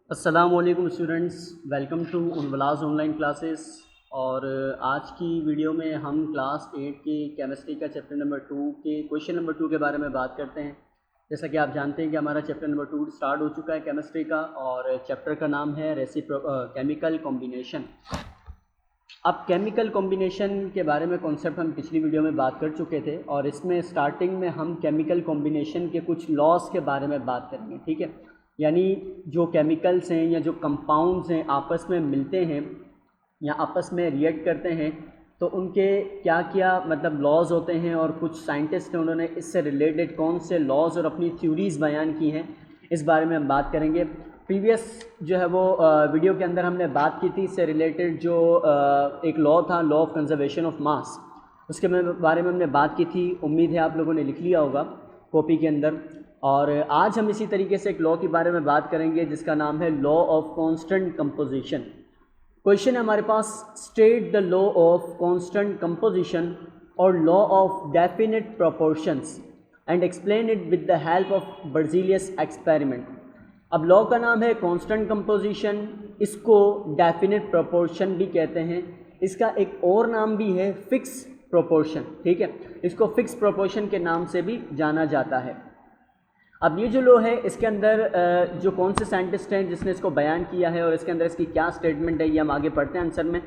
अस्सलामुअलैकुम students, welcome to Unwala's online classes. और आज की वीडियो में हम क्लास 8 की केमिस्ट्री का चैप्टर नंबर 2 के क्वेश्चन नंबर 2 के बारे में बात करते हैं। जैसा कि आप जानते हैं कि हमारा चैप्टर नंबर 2 स्टार्ट हो चुका है केमिस्ट्री का, और चैप्टर का नाम है केमिकल कॉम्बिनेशन। अब केमिकल कॉम्बिनेशन के बारे में कॉन्सेप्ट हम पिछली वीडियो में बात कर चुके थे, और इसमें स्टार्टिंग में हम केमिकल कॉम्बिनेशन के कुछ लॉस के बारे में बात करेंगे। ठीक है, यानी जो केमिकल्स हैं या जो कंपाउंड्स हैं आपस में मिलते हैं या आपस में रिएक्ट करते हैं तो उनके क्या क्या मतलब लॉज होते हैं, और कुछ साइंटिस्ट हैं उन्होंने इससे रिलेटेड कौन से लॉज और अपनी थ्योरीज़ बयान की हैं, इस बारे में हम बात करेंगे। प्रीवियस जो है वो वीडियो के अंदर हमने बात की थी इससे रिलेटेड, जो एक लॉ था, law of conservation of mass, उसके बारे में हमने बात की थी। उम्मीद है आप लोगों ने लिख लिया होगा कॉपी के अंदर। और आज हम इसी तरीके से एक लॉ के बारे में बात करेंगे जिसका नाम है law of constant composition. Question है हमारे पास, state the law of constant composition और law of definite proportions and explain it with the help of Berzelius experiment. अब लॉ का नाम है कांस्टेंट कंपोजिशन, इसको डेफिनेट प्रोपोर्शन भी कहते हैं, इसका एक और नाम भी है फिक्स प्रोपोर्शन। ठीक है, इसको फिक्स प्रोपोर्शन के नाम से भी जाना जाता है। अब ये जो लॉ है इसके अंदर जो कौन से साइंटिस्ट हैं जिसने इसको बयान किया है और इसके अंदर इसकी क्या स्टेटमेंट है, ये हम आगे पढ़ते हैं आंसर में।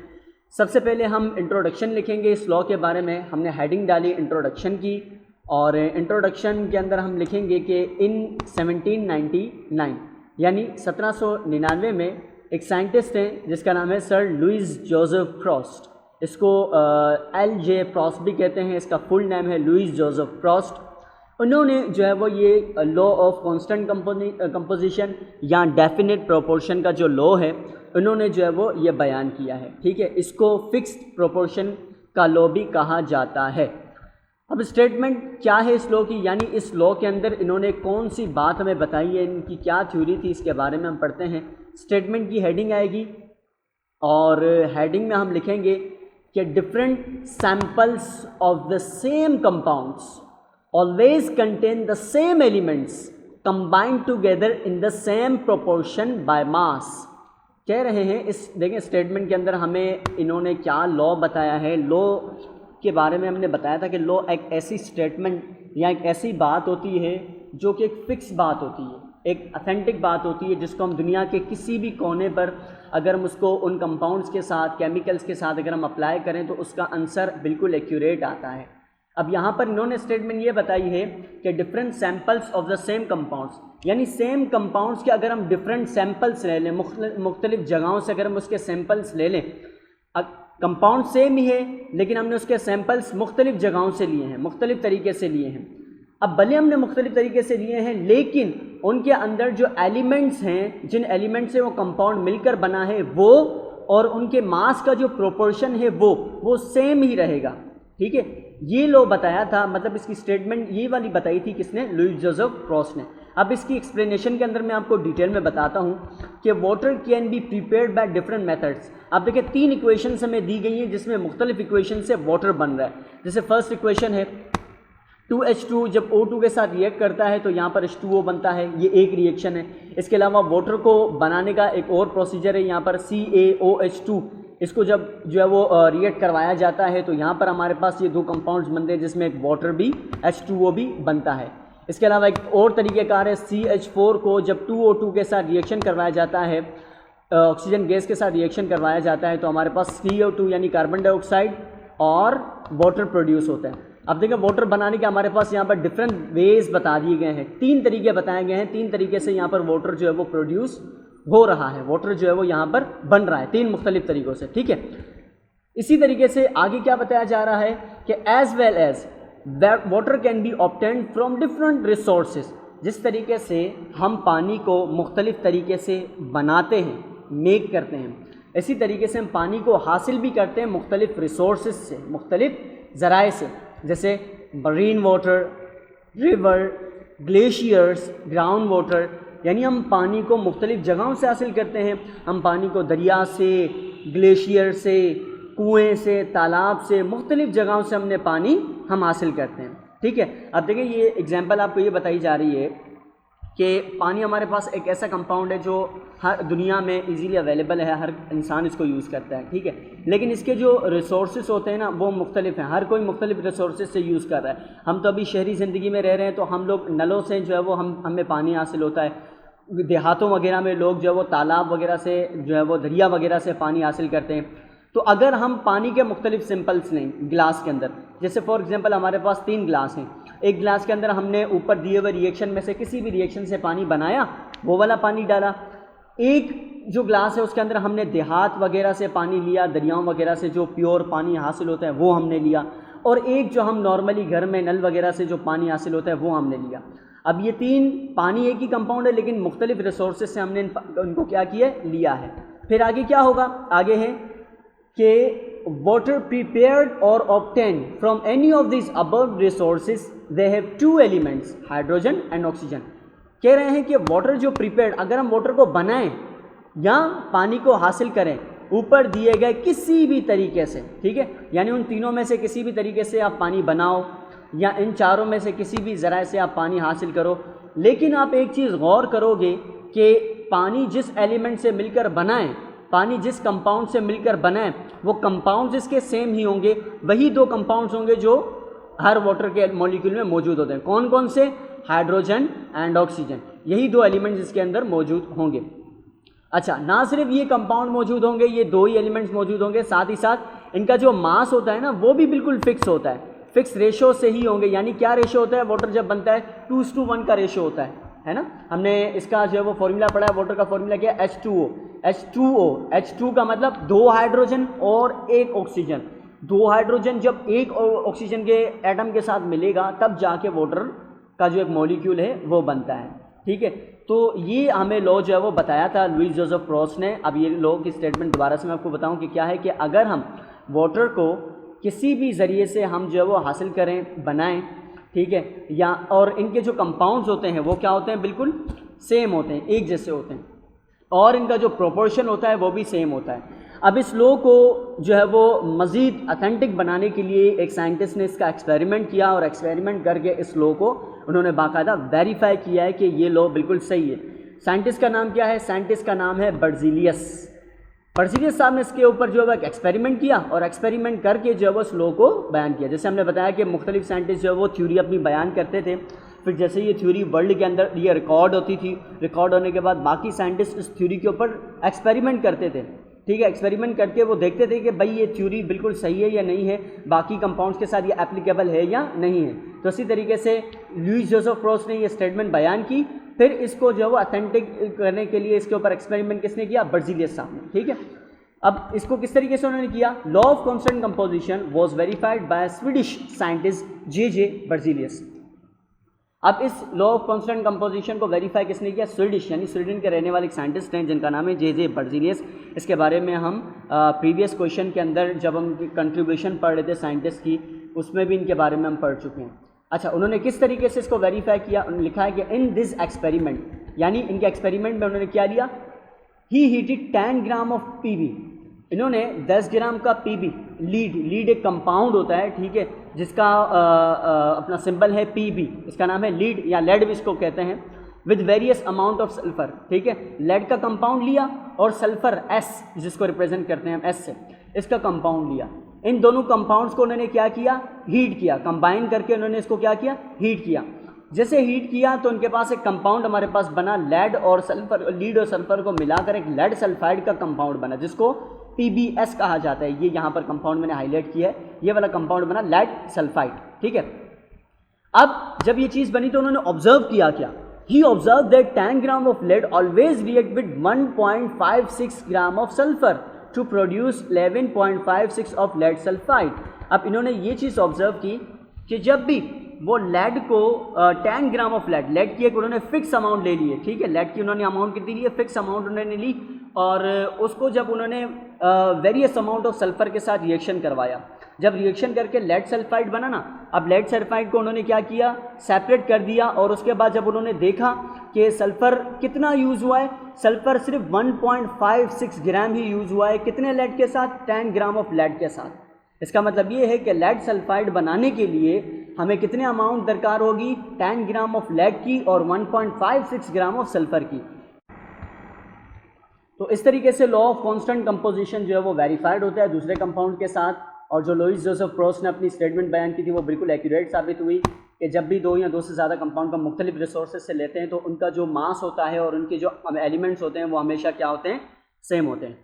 सबसे पहले हम इंट्रोडक्शन लिखेंगे इस लॉ के बारे में। हमने हेडिंग डाली इंट्रोडक्शन की, और इंट्रोडक्शन के अंदर हम लिखेंगे कि इन 1799 यानी 1799 में एक साइंटिस्ट हैं जिसका नाम है सर लुईस जोसेफ फ्रॉस्ट। इसको LJ फ्रॉस्ट भी कहते हैं, इसका फुल नेम है लुईस जोसेफ फ्रॉस्ट। उन्होंने जो है वो ये लॉ ऑफ कांस्टेंट कंपोजिशन या डेफिनेट प्रोपोर्शन का जो लॉ है उन्होंने जो है वो ये बयान किया है। ठीक है, इसको फिक्स्ड प्रोपोर्शन का लॉ भी कहा जाता है। अब स्टेटमेंट क्या है इस लॉ की, यानी इस लॉ के अंदर इन्होंने कौन सी बात हमें बताई है, इनकी क्या थ्योरी थी, इसके बारे में हम पढ़ते हैं। स्टेटमेंट की हेडिंग आएगी और हेडिंग में हम लिखेंगे कि different samples of the same compounds always contain the same elements combined together in the same proportion by mass। कह रहे हैं इस देखें स्टेटमेंट के अंदर हमें इन्होंने क्या लॉ बताया है। लॉ के बारे में हमने बताया था कि लॉ एक ऐसी स्टेटमेंट या एक ऐसी बात होती है जो कि एक फिक्स बात होती है, एक ऑथेंटिक बात होती है, जिसको हम दुनिया के किसी भी कोने पर अगर हम उसको उन कंपाउंड्स के साथ, केमिकल्स के साथ अगर हम अप्लाई करें तो उसका आंसर बिल्कुल एक्यूरेट आता है। अब यहाँ पर इन्होंने स्टेटमेंट ये बताई है कि different samples of the same compounds, यानी सेम कंपाउंड्स के अगर हम डिफरेंट सैम्पल्स ले लें, मुख्तलिफ जगहों से अगर हम उसके सैम्पल्स ले लें, कंपाउंड सेम ही है लेकिन हमने उसके सैम्पल्स मुख्तलिफ जगहों से लिए हैं, मुख्तलिफ तरीके से लिए हैं। अब भले हमने मुख्तलिफ तरीके से लिए हैं लेकिन उनके अंदर जो एलिमेंट्स हैं, जिन एलिमेंट से वो कंपाउंड मिलकर बना है वो, और उनके मास का जो प्रोपोर्शन है वो सेम ही रहेगा। ठीक है, ये लो बताया था, मतलब इसकी स्टेटमेंट ये वाली बताई थी किसने, लुईस जोसेफ फ्रॉस्ट ने। अब इसकी एक्सप्लेनेशन के अंदर मैं आपको डिटेल में बताता हूँ कि water can be prepared by different methods. आप देखिए 3 इक्वेशंस हमें दी गई हैं जिसमें मुख्तलिफ इक्वेशन से वाटर बन रहा है। जैसे फर्स्ट इक्वेशन है 2H2 जब O2 के साथ रिएक्ट करता है तो यहाँ पर H2O बनता है, ये एक रिएक्शन है। इसके अलावा वाटर को बनाने का एक और प्रोसीजर है, यहाँ पर CaOH2, इसको जब जो है वो रिएक्ट करवाया जाता है तो यहाँ पर हमारे पास ये 2 कंपाउंड्स बनते हैं जिसमें एक वाटर भी, H2O भी बनता है। इसके अलावा एक और तरीक़ेकार है, CH4 को जब 2O2 के साथ रिएक्शन करवाया जाता है, ऑक्सीजन गैस के साथ रिएक्शन करवाया जाता है तो हमारे पास CO2 यानी कार्बन डाइऑक्साइड और वाटर प्रोड्यूस होता है। अब देखिए वाटर बनाने के हमारे पास यहाँ पर डिफरेंट वेज बता दिए गए हैं, 3 तरीके बताए गए हैं, 3 तरीके से यहाँ पर वाटर जो है वो प्रोड्यूस हो रहा है, वाटर जो है वो यहाँ पर बन रहा है 3 मुख्तलिफ तरीक़ों से। ठीक है, इसी तरीके से आगे क्या बताया जा रहा है कि as well as water can be obtained from different resources. जिस तरीके से हम पानी को मुख्तलिफ तरीके से बनाते हैं, मेक करते हैं, इसी तरीके से हम पानी को हासिल भी करते हैं मुख्तलिफ रिसोर्सेज से, मुख्तलिफ ज़राए से, जैसे marine water, river, glaciers, ground water, यानी हम पानी को मुख्तलिफ जगहों से हासिल करते हैं। हम पानी को दरिया से, ग्लेशियर से, कुएं से, तालाब से, मुख्तलिफ जगहों से हमने पानी हम हासिल करते हैं। ठीक है, अब देखिए ये एग्जांपल आपको ये बताई जा रही है कि पानी हमारे पास एक ऐसा कंपाउंड है जो हर दुनिया में इजीली अवेलेबल है, हर इंसान इसको यूज़ करता है, ठीक है। लेकिन इसके जो रिसोर्सेज होते हैं ना वो मुख्तलिफ हैं, हर कोई मुख्तलिफ रिसोर्सेज से यूज़ कर रहा है। हम तो अभी शहरी ज़िंदगी में रह रहे हैं तो हम लोग नलों से जो है वो हमें पानी हासिल होता है। देहातों वगैरह में लोग जो है वो तालाब वगैरह से जो है वो दरिया वगैरह से पानी हासिल करते हैं। तो अगर हम पानी के मुख्तलिफ सिंपल्स लें गिलास के अंदर, जैसे फॉर एग्जांपल हमारे पास 3 गिलास हैं, एक गिलास के अंदर हमने ऊपर दिए हुए रिएक्शन में से किसी भी रिएक्शन से पानी बनाया, वो वाला पानी डाला। एक जो गिलास है उसके अंदर हमने देहात वगैरह से पानी लिया, दरियाओं वगैरह से जो प्योर पानी हासिल होता है वो हमने लिया, और एक जो हम नॉर्मली घर में नल वगैरह से जो पानी हासिल होता है वो हमने लिया। अब ये 3 पानी एक ही कंपाउंड है लेकिन मुख्तलिफ रिसोर्सेज से हमने उनको क्या किया, लिया है। फिर आगे क्या होगा, आगे है कि वाटर प्रिपेयर्ड और obtain from any of this above resources they have 2 elements, hydrogen and oxygen. कह रहे हैं कि वाटर जो प्रिपेयर्ड, अगर हम वाटर को बनाएं या पानी को हासिल करें ऊपर दिए गए किसी भी तरीके से, ठीक है, यानी उन तीनों में से किसी भी तरीके से आप पानी बनाओ या इन चारों में से किसी भी ज़राए से आप पानी हासिल करो, लेकिन आप एक चीज़ गौर करोगे कि पानी जिस एलिमेंट से मिलकर बनाएं, पानी जिस कंपाउंड से मिलकर बनाएं, वो कंपाउंड्स इसके सेम ही होंगे, वही 2 कंपाउंड्स होंगे जो हर वाटर के मॉलिक्यूल में मौजूद होते हैं। कौन कौन से, हाइड्रोजन एंड ऑक्सीजन, यही 2 एलिमेंट्स इसके अंदर मौजूद होंगे। अच्छा, ना सिर्फ ये कंपाउंड मौजूद होंगे, ये 2 ही एलिमेंट्स मौजूद होंगे, साथ ही साथ इनका जो मास होता है ना वो भी बिल्कुल फिक्स होता है, फिक्स रेशो से ही होंगे। यानी क्या रेशो होता है, वाटर जब बनता है 2:1 का रेशो होता है ना। हमने इसका जो है वो फॉर्मूला पढ़ा है, वाटर का फॉर्मूला क्या है, H2O का मतलब 2 हाइड्रोजन और 1 ऑक्सीजन। 2 हाइड्रोजन जब 1 ऑक्सीजन के एटम के साथ मिलेगा तब जाके वाटर का जो एक मॉलिक्यूल है वो बनता है, ठीक है। तो ये हमें लॉ जो है वो बताया था लुईस जोसेफ प्रॉस्ट ने। अब ये लॉ की स्टेटमेंट दोबारा से मैं आपको बताऊं कि क्या है, कि अगर हम वाटर को किसी भी ज़रिए से हम जो है वो हासिल करें, बनाएं, ठीक है, या और इनके जो कंपाउंड्स होते हैं वो क्या होते हैं, बिल्कुल सेम होते हैं, एक जैसे होते हैं, और इनका जो प्रोपोर्शन होता है वो भी सेम होता है। अब इस लॉ को जो है वो मज़ीद अथेंटिक बनाने के लिए एक साइंटिस्ट ने इसका एक्सपेरिमेंट किया, और एक्सपेरिमेंट करके इस लॉ को उन्होंने बाकायदा वेरीफाई किया है कि ये लॉ बिल्कुल सही है। साइंटिस्ट का नाम क्या है, साइंटिस्ट का नाम है बर्ज़िलियस। बर्ज़िलियस साहब ने इसके ऊपर जो है एक एक्सपेरिमेंट किया, और एक्सपेरिमेंट करके जो है वो इस लॉ को बयान किया। जैसे हमने बताया कि मुख्तलिफ साइंटिस्ट जो है वो थ्योरी अपनी बयान करते थे, फिर जैसे ये थ्योरी वर्ल्ड के अंदर ये रिकॉर्ड होती थी, रिकॉर्ड होने के बाद बाकी साइंटिस्ट इस थ्योरी के ऊपर एक्सपेरिमेंट करते थे, ठीक है। एक्सपेरिमेंट करके वो देखते थे कि भाई ये थ्योरी बिल्कुल सही है या नहीं है, बाकी कंपाउंड्स के साथ ये एप्लीकेबल है या नहीं है। तो इसी तरीके से लुईस जोसेफ प्रॉस्ट ने ये स्टेटमेंट बयान की, फिर इसको जो है वो अथेंटिक करने के लिए इसके ऊपर एक्सपेरिमेंट किसने किया, बर्ज़िलियस साहब ने, ठीक है। अब इसको किस तरीके से उन्होंने किया, law of constant composition was verified by Swedish scientist J Berzelius. अब इस लॉ ऑफ कांस्टेंट कंपोजिशन को वेरीफाई किसने किया, स्वीडिश, यानी स्वीडन के रहने वाले एक साइंटिस्ट हैं जिनका नाम है जे बर्ज़िलियस। इसके बारे में हम प्रीवियस क्वेश्चन के अंदर जब हम कंट्रीब्यूशन पढ़ रहे थे साइंटिस्ट की, उसमें भी इनके बारे में हम पढ़ चुके हैं। अच्छा, उन्होंने किस तरीके से इसको वेरीफाई किया, उन्होंने लिखा है कि इन दिस एक्सपेरिमेंट, यानी इनके एक्सपेरिमेंट में उन्होंने क्या लिया, ही हीटेड 10 ग्राम ऑफ पीबी। इन्होंने 10 ग्राम का पीबी, लीड एक कंपाउंड होता है, ठीक है, जिसका अपना सिंबल है पीबी, इसका नाम है लीड या लेड भी इसको कहते हैं, with various amount of sulphur, ठीक है। लेड का कंपाउंड लिया और सल्फर एस, जिसको रिप्रेजेंट करते हैं हम एस से, इसका कंपाउंड लिया। इन दोनों कंपाउंड्स को उन्होंने क्या किया, हीट किया, कंबाइन करके उन्होंने इसको क्या किया, हीट किया। जैसे हीट किया तो उनके पास एक कंपाउंड हमारे पास बना, लेड और सल्फर, लीड और सल्फर को मिलाकर एक लेड सल्फाइड का कंपाउंड बना, जिसको PbS कहा जाता है। ये यहाँ पर कंपाउंड मैंने हाईलाइट किया है, ये वाला कंपाउंड बना लेड सल्फाइड, ठीक है। अब जब ये चीज़ बनी तो उन्होंने ऑब्जर्व किया क्या, he observe that 10 gram of lead always react with 1.56 gram of sulphur to produce 11.56 of lead sulphide. अब इन्होंने ये चीज़ ऑब्जर्व की कि जब भी वो लेड को 10 ग्राम ऑफ लेड की एक उन्होंने फिक्स अमाउंट ले ली है, ठीक है, लेड की उन्होंने अमाउंट कितनी ली है, फिक्स अमाउंट उन्होंने ली, और उसको जब उन्होंने वेरियस अमाउंट ऑफ सल्फर के साथ रिएक्शन करवाया, जब रिएक्शन करके लेड सल्फाइड बना ना, अब लेड सल्फाइड को उन्होंने क्या किया, सेपरेट कर दिया, और उसके बाद जब उन्होंने देखा कि सल्फ़र कितना यूज़ हुआ है, सल्फ़र सिर्फ 1.56 ग्राम ही यूज़ हुआ है, कितने लेड के साथ, 10 ग्राम ऑफ लेड के साथ। इसका मतलब ये है कि लेड सल्फाइड बनाने के लिए हमें कितने अमाउंट दरकार होगी, 10 ग्राम ऑफ लेड की और 1.56 ग्राम ऑफ सल्फ़र की। तो इस तरीके से लॉ ऑफ कांस्टेंट कंपोजिशन जो है वो वेरीफाइड होता है दूसरे कंपाउंड के साथ, और जो लुईस जोसेफ प्रोस्ट ने अपनी स्टेटमेंट बयान की थी वो बिल्कुल एक्यूरेट साबित हुई कि जब भी दो या दो से ज़्यादा कंपाउंड का मुख्तलिफ रिसोर्सेज से लेते हैं तो उनका जो मास होता है और उनके जो एलिमेंट्स होते हैं वो हमेशा क्या होते हैं, सेम होते हैं।